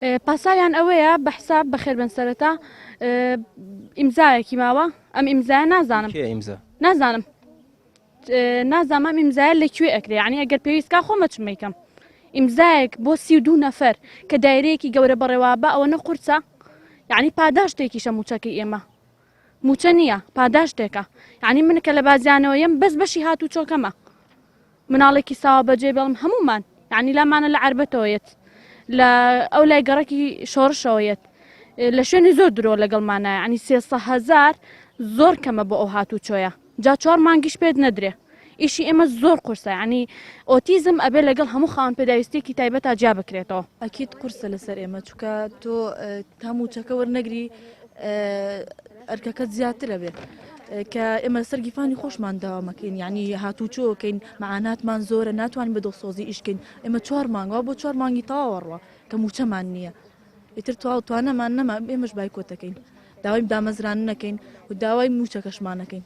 پاساویان ئەوەیە بە حساب بەخێر بن سەرەتا ئیمزایەکی ماوە ئەم ئیمزای نازانم کێ ئیمزا نازانم نازانم ئەم ئیمزایە لەکوێ ئەکرێ یعنی ئەگەر پێویستکە خۆمە چ میکەم ئیمزایەک بۆ 32 نەفەر کە دایرەیەکی گەورە بەڕێوا بە ئەوە قورسە یعنی پاداشتێکیشە موچەکەی ئێمە موچە نییە پاداشتێکە یعنی من کە لە بازیانەوەیم بەس بەشی هاتوو چۆکەمە مناڵێکی ساوە بەجێ بەڵم هەمومان یعنی لامانە لە عربەتەوەیەت لە ئەو لای گەڕەکی شۆڕشەوەیەت لە شوێنی زۆر درۆ لەگەڵمانە ینی 300,000 زۆر کەمە بۆ ئەو هاتوو چۆیە جا 4 مانگیش پێت نەدرێ ئیشی ئێمە زۆر قورسە ینی ئۆتیزم ئەبێ لەگەڵ هەموو خاوەن پێداویستێکی تایبەت جیا بکرێتەوە ئەکیت قورسە لەسەر ئێمە چکە تۆ تاموچەکە وەرنەگری ئەرکەکەت زیاترە بێت کە ئێمە سەرگیفانی خۆشمان داوامەکەین یعنی هاتوچۆکەین مەعاناتمان زۆرە ناتوانین بە دڵسۆزی ئیشکەین ئێمە 4 مانگەوە بۆ 4 مانگی تاوەڕوە کە موچەمان نییە ئیتر توانەمان نەما ئێمەش بایکۆتەکەین داوای دامەزران نەکەین و داوای موچەکەشمان نەکەین